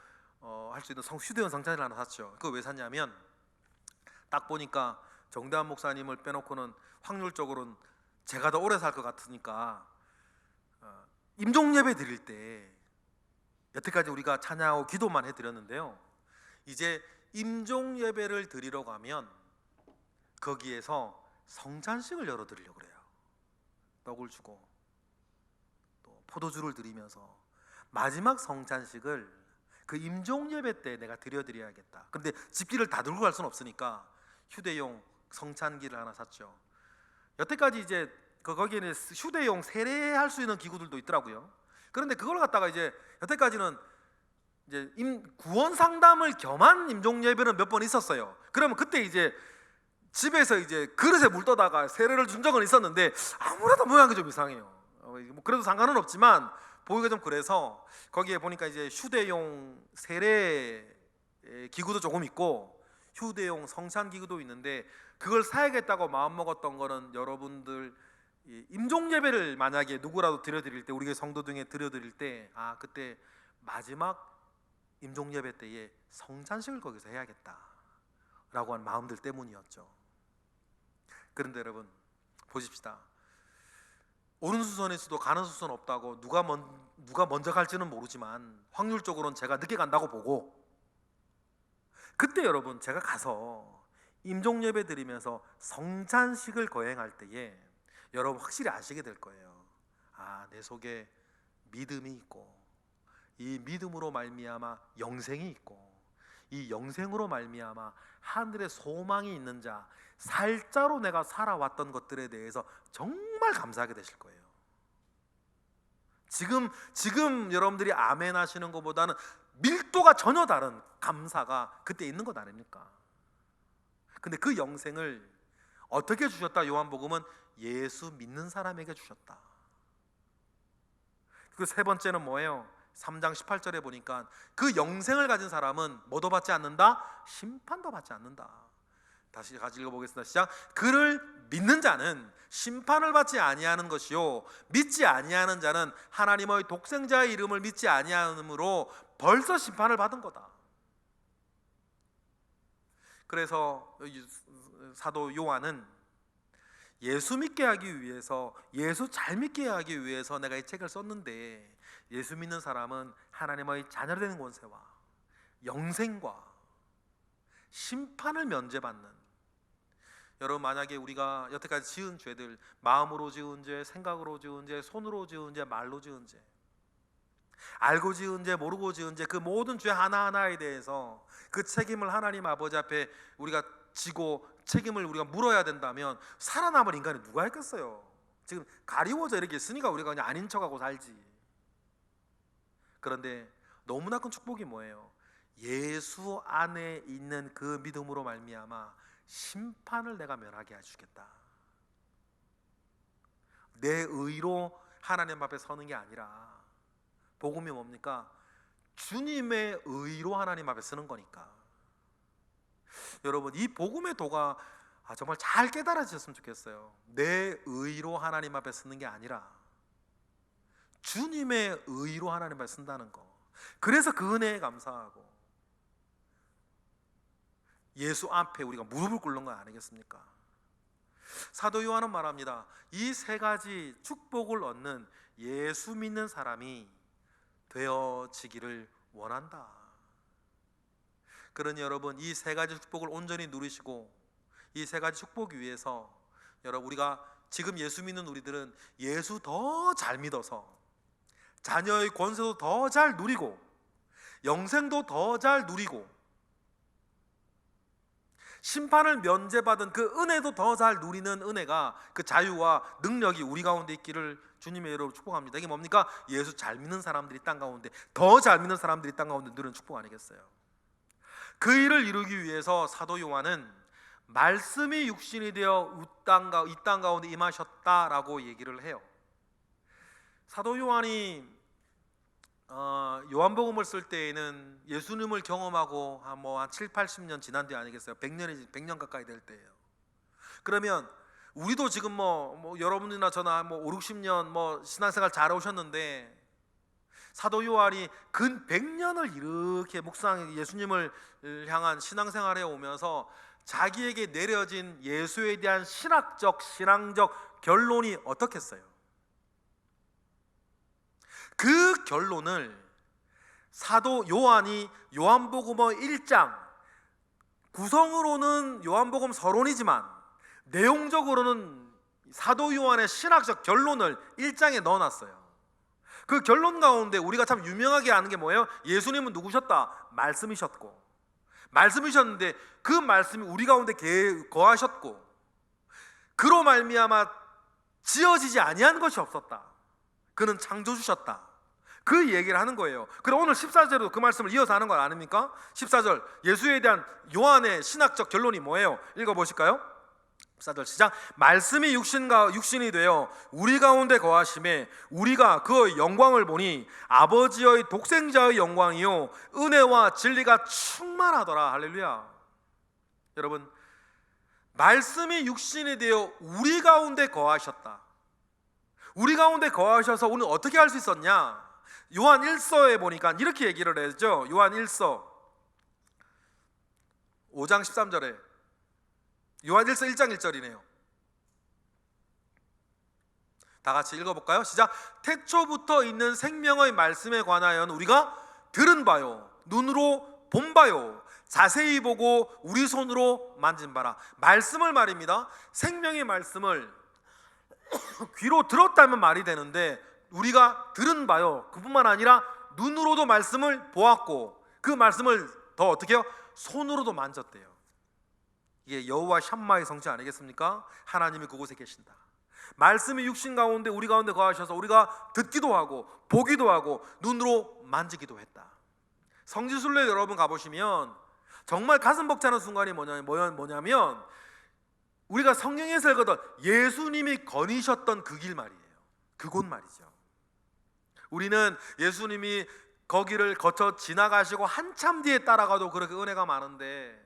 할 수 있는 휴대용 성찬기를 하나 샀죠. 그거 왜 샀냐면 딱 보니까 정대한 목사님을 빼놓고는 확률적으로는 제가 더 오래 살 것 같으니까 임종 예배 드릴 때 여태까지 우리가 찬양하고 기도만 해드렸는데요, 이제 임종 예배를 드리러 가면 거기에서 성찬식을 열어드리려고 그래요. 떡을 주고 또 포도주를 드리면서 마지막 성찬식을 그 임종 예배 때 내가 드려드려야겠다. 근데 집기를 다 들고 갈 수는 없으니까 휴대용 성찬기를 하나 샀죠. 여태까지 이제 거기에는 휴대용 세례할 수 있는 기구들도 있더라고요. 그런데 그걸 갖다가 이제 여태까지는 이제 구원 상담을 겸한 임종 예배는 몇 번 있었어요. 그러면 그때 이제 집에서 이제 그릇에 물 떠다가 세례를 준 적은 있었는데 아무래도 모양이 좀 이상해요. 뭐 그래도 상관은 없지만 보기가 좀 그래서 거기에 보니까 이제 휴대용 세례 기구도 조금 있고 휴대용 성찬 기구도 있는데, 그걸 사야겠다고 마음먹었던 거는 여러분들 임종 예배를 만약에 누구라도 드려드릴 때, 우리 교회 성도 중에 드려드릴 때 그때 마지막 임종 예배 때에 성찬식을 거기서 해야겠다 라고 한 마음들 때문이었죠. 그런데 여러분 보십시다. 오는 수선일 수도 가는 수선 없다고 누가 먼저 갈지는 모르지만 확률적으로는 제가 늦게 간다고 보고, 그때 여러분 제가 가서 임종 예배 드리면서 성찬식을 거행할 때에 여러분 확실히 아시게 될 거예요. 내 속에 믿음이 있고, 이 믿음으로 말미암아 영생이 있고, 이 영생으로 말미암아 하늘에 소망이 있는 자, 살자로 내가 살아왔던 것들에 대해서 정말 감사하게 되실 거예요. 지금 여러분들이 아멘 하시는 것보다는 밀도가 전혀 다른 감사가 그때 있는 것 아닙니까? 근데 그 영생을 어떻게 주셨다? 요한복음은 예수 믿는 사람에게 주셨다. 그 세 번째는 뭐예요? 3장 18절에 보니까 그 영생을 가진 사람은 뭐도 받지 않는다? 심판도 받지 않는다. 다시 같이 읽어보겠습니다. 시작. 그를 믿는 자는 심판을 받지 아니하는 것이요, 믿지 아니하는 자는 하나님의 독생자의 이름을 믿지 아니하므로 벌써 심판을 받은 거다. 그래서 사도 요한은 예수 믿게 하기 위해서, 예수 잘 믿게 하기 위해서 내가 이 책을 썼는데, 예수 믿는 사람은 하나님의 자녀가 되는 권세와 영생과 심판을 면제받는, 여러분 만약에 우리가 여태까지 지은 죄들, 마음으로 지은 죄, 생각으로 지은 죄, 손으로 지은 죄, 말로 지은 죄, 알고 지은 죄, 모르고 지은 죄, 그 모든 죄 하나하나에 대해서 그 책임을 하나님 아버지 앞에 우리가 지고 책임을 우리가 물어야 된다면 살아남을 인간이 누가 있겠어요? 지금 가리워져 이렇게 있으니까 우리가 그냥 아닌 척하고 살지. 그런데 너무나 큰 축복이 뭐예요? 예수 안에 있는 그 믿음으로 말미암아 심판을 내가 면하게 해주겠다. 내 의로 하나님 앞에 서는 게 아니라, 복음이 뭡니까? 주님의 의로 하나님 앞에 서는 거니까. 여러분 이 복음의 도가 정말 잘 깨달아지셨으면 좋겠어요. 내 의로 하나님 앞에 서는 게 아니라 주님의 의로 하나님 앞에 선다는 거. 그래서 그 은혜에 감사하고 예수 앞에 우리가 무릎을 꿇는 거 아니겠습니까? 사도 요한은 말합니다. 이 세 가지 축복을 얻는 예수 믿는 사람이 되어지기를 원한다. 그러니 여러분 이 세 가지 축복을 온전히 누리시고, 이 세 가지 축복 위해서 여러분 우리가 지금 예수 믿는 우리들은 예수 더 잘 믿어서 자녀의 권세도 더 잘 누리고 영생도 더 잘 누리고 심판을 면제받은 그 은혜도 더 잘 누리는 은혜가, 그 자유와 능력이 우리 가운데 있기를 주님의 이름으로 축복합니다. 이게 뭡니까? 예수 잘 믿는 사람들이 땅 가운데, 더 잘 믿는 사람들이 땅 가운데 누리는 축복 아니겠어요? 그 일을 이루기 위해서 사도 요한은 말씀이 육신이 되어 이 땅 가운데 임하셨다라고 얘기를 해요. 사도 요한이 요한복음을 쓸 때에는 예수님을 경험하고 한 7, 80년 지난 뒤 아니겠어요? 100년 가까이 될 때예요. 그러면 우리도 지금 여러분이나 저나 5, 60년 신앙생활 잘 오셨는데, 사도 요한이 근 100년을 이렇게 예수님을 향한 신앙생활에 오면서 자기에게 내려진 예수에 대한 신앙적 결론이 어떻겠어요? 그 결론을 사도 요한이 요한복음 1장, 구성으로는 요한복음 서론이지만 내용적으로는 사도 요한의 신학적 결론을 1장에 넣어놨어요. 그 결론 가운데 우리가 참 유명하게 아는 게 뭐예요? 예수님은 누구셨다? 말씀이셨고, 말씀이셨는데 그 말씀이 우리 가운데 거하셨고, 그로 말미암아 지어지지 아니한 것이 없었다. 그는 창조주셨다. 그 얘기를 하는 거예요. 그럼 오늘 14절에도 그 말씀을 이어서 하는 거 아닙니까? 14절, 예수에 대한 요한의 신학적 결론이 뭐예요? 읽어보실까요? 14절 시작. 말씀이 육신이 되어 우리 가운데 거하심에 우리가 그의 영광을 보니 아버지의 독생자의 영광이요 은혜와 진리가 충만하더라. 할렐루야. 여러분, 말씀이 육신이 되어 우리 가운데 거하셨다. 우리 가운데 거하셔서 우리는 어떻게 할 수 있었냐? 요한 1서에 보니까 이렇게 얘기를 했죠. 요한 1서 5장 13절에, 요한 1서 1장 1절이네요. 다 같이 읽어볼까요? 시작. 태초부터 있는 생명의 말씀에 관하여는 우리가 들은 바요, 눈으로 본 바요, 자세히 보고 우리 손으로 만진 바라. 말씀을 말입니다. 생명의 말씀을 귀로 들었다면 말이 되는데, 우리가 들은 바요, 그뿐만 아니라 눈으로도 말씀을 보았고, 그 말씀을 더 어떻게 해요? 손으로도 만졌대요. 이게 여호와 샴마의 성취 아니겠습니까? 하나님이 그곳에 계신다. 말씀이 육신 가운데 우리 가운데 거하셔서 우리가 듣기도 하고 보기도 하고 눈으로 만지기도 했다. 성지순례 여러분 가보시면 정말 가슴 벅차는 순간이 뭐냐면 우리가 성경에서 읽었던 예수님이 거니셨던 그 길 말이에요. 그곳 말이죠. 우리는 예수님이 거기를 거쳐 지나가시고 한참 뒤에 따라가도 그렇게 은혜가 많은데,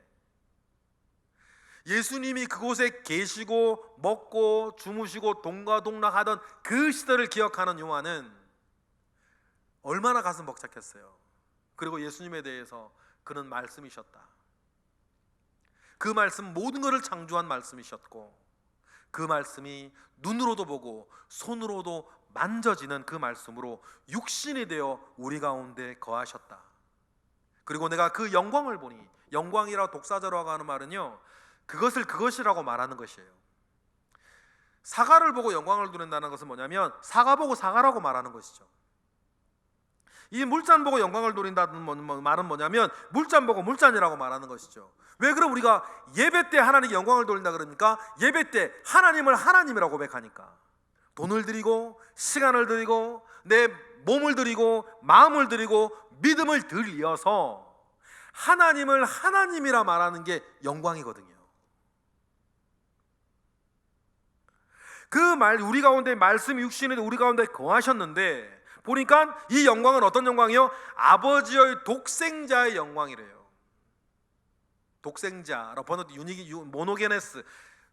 예수님이 그곳에 계시고 먹고 주무시고 동가동락하던 그 시대를 기억하는 요한은 얼마나 가슴 벅찼겠어요. 그리고 예수님에 대해서 그는 말씀이셨다. 그 말씀, 모든 것을 창조한 말씀이셨고, 그 말씀이 눈으로도 보고 손으로도 만져지는 그 말씀으로 육신이 되어 우리 가운데 거하셨다. 그리고 내가 그 영광을 보니, 영광이라고 독사자라고 하는 말은요, 그것이라고 말하는 것이에요. 사과를 보고 영광을 누린다는 것은 뭐냐면 사과 보고 사과라고 말하는 것이죠. 이 물잔 보고 영광을 누린다는 말은 뭐냐면 물잔 보고 물잔이라고 말하는 것이죠. 왜 그럼 우리가 예배 때 하나님께 영광을 돌린다 그러니까? 예배 때 하나님을 하나님이라고 고백하니까. 돈을 드리고 시간을 드리고 내 몸을 드리고 마음을 드리고 믿음을 들여서 하나님을 하나님이라 말하는 게 영광이거든요. 그 말, 우리 가운데 말씀이 육신에 우리 가운데 거하셨는데 보니까 이 영광은 어떤 영광이요? 아버지의 독생자의 영광이래요. 독생자라고 번역된 모노게네스,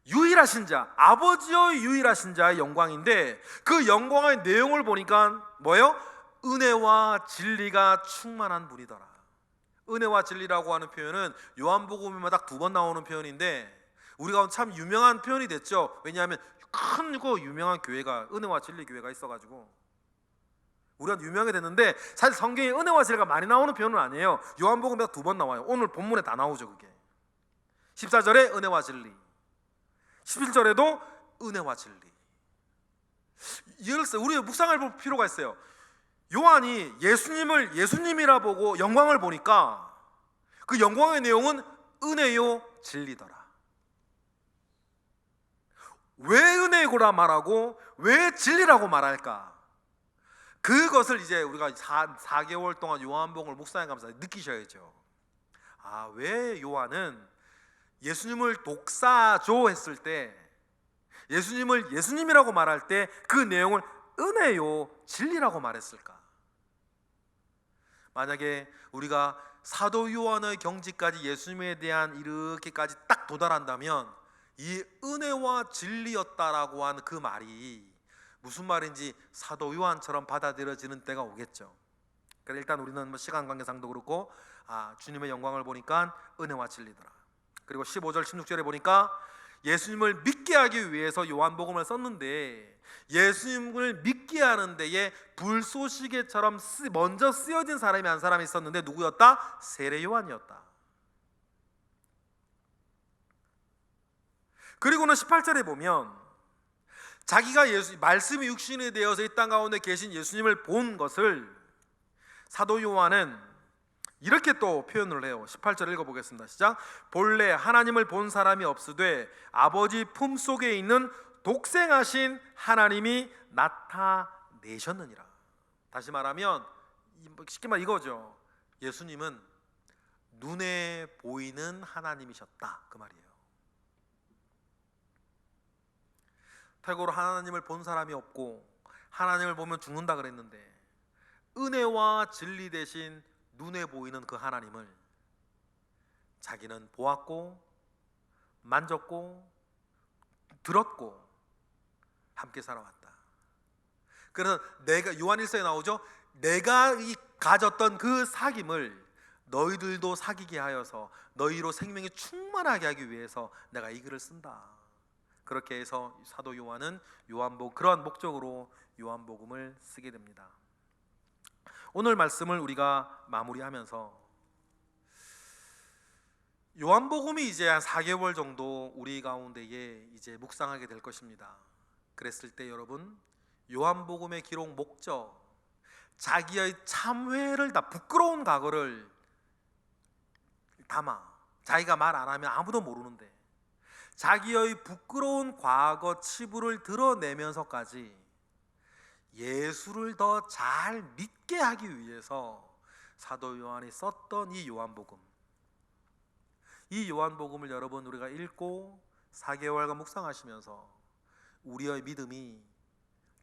유일하신 자, 아버지의 유일하신 자의 영광인데, 그 영광의 내용을 보니까 뭐예요? 은혜와 진리가 충만한 분이더라. 은혜와 진리라고 하는 표현은 요한복음에만 딱 2번 나오는 표현인데 우리가 참 유명한 표현이 됐죠. 왜냐하면 큰 유명한 교회가 은혜와 진리 교회가 있어가지고 우리가 유명하게 됐는데, 사실 성경에 은혜와 진리가 많이 나오는 표현은 아니에요. 요한복음에 2번 나와요. 오늘 본문에 다 나오죠. 그게 14절에 은혜와 진리, 11절에도 은혜와 진리. 우리 묵상할 볼 필요가 있어요. 요한이 예수님을 예수님이라 보고 영광을 보니까 그 영광의 내용은 은혜요 진리더라. 왜 은혜고라 말하고 왜 진리라고 말할까? 그것을 이제 우리가 4개월 동안 요한복음을 묵상해가면서 느끼셔야죠. 아, 왜 요한은 예수님을 독사조 했을 때, 예수님을 예수님이라고 말할 때 그 내용을 은혜요 진리라고 말했을까? 만약에 우리가 사도 요한의 경지까지 예수님에 대한 이렇게까지 딱 도달한다면 이 은혜와 진리였다라고 하는 그 말이 무슨 말인지 사도 요한처럼 받아들여지는 때가 오겠죠. 그래서 일단 우리는 시간 관계상도 그렇고 주님의 영광을 보니까 은혜와 진리더라. 그리고 15절 16절에 보니까 예수님을 믿게 하기 위해서 요한복음을 썼는데, 예수님을 믿게 하는 데에 불쏘시개처럼 먼저 쓰여진 사람이 한 사람이 있었는데 누구였다? 세례 요한이었다. 그리고는 18절에 보면 자기가 말씀이 육신이 되어서 이 땅 가운데 계신 예수님을 본 것을 사도 요한은 이렇게 또 표현을 해요. 18절 읽어보겠습니다. 시작. 본래 하나님을 본 사람이 없으되 아버지 품속에 있는 독생하신 하나님이 나타내셨느니라. 다시 말하면 쉽게 말 이거죠. 예수님은 눈에 보이는 하나님이셨다, 그 말이에요. 태고로 하나님을 본 사람이 없고 하나님을 보면 죽는다 그랬는데, 은혜와 진리 대신 눈에 보이는 그 하나님을 자기는 보았고 만졌고 들었고 함께 살아왔다. 그래서 내가 요한 1서에 나오죠. 내가 가졌던 그 사귐을 너희들도 사귀게 하여서 너희로 생명이 충만하게 하기 위해서 내가 이 글을 쓴다. 그렇게 해서 사도 요한은 그러한 목적으로 요한복음을 쓰게 됩니다. 오늘 말씀을 우리가 마무리하면서 요한복음이 이제 한 4개월 정도 우리 가운데에 이제 묵상하게 될 것입니다. 그랬을 때 여러분, 요한복음의 기록 목적, 자기의 참회를 다 부끄러운 과거를 담아, 자기가 말 안 하면 아무도 모르는데 자기의 부끄러운 과거 치부를 드러내면서까지 예수를 더 잘 믿게 하기 위해서 사도 요한이 썼던 이 요한복음, 이 요한복음을 여러분 우리가 읽고 4개월간 묵상하시면서 우리의 믿음이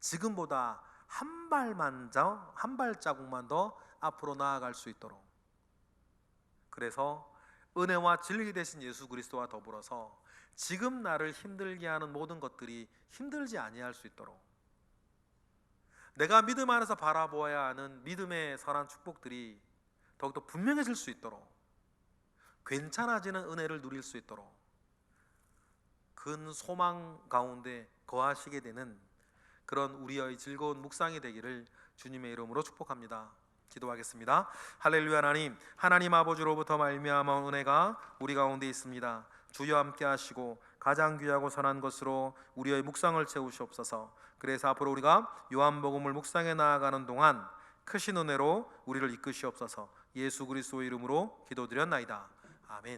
지금보다 한 발자국만 더 앞으로 나아갈 수 있도록, 그래서 은혜와 진리 되신 예수 그리스도와 더불어서 지금 나를 힘들게 하는 모든 것들이 힘들지 아니할 수 있도록, 내가 믿음 안에서 바라보아야 하는 믿음의 선한 축복들이 더욱더 분명해질 수 있도록, 괜찮아지는 은혜를 누릴 수 있도록 큰 소망 가운데 거하시게 되는 그런 우리의 즐거운 묵상이 되기를 주님의 이름으로 축복합니다. 기도하겠습니다. 할렐루야. 하나님 아버지로부터 말미암아 은혜가 우리 가운데 있습니다. 주여 함께 하시고 가장 귀하고 선한 것으로 우리의 묵상을 채우시옵소서. 그래서 앞으로 우리가 요한복음을 묵상해 나아가는 동안 크신 은혜로 우리를 이끄시옵소서. 예수 그리스도의 이름으로 기도드렸나이다. 아멘.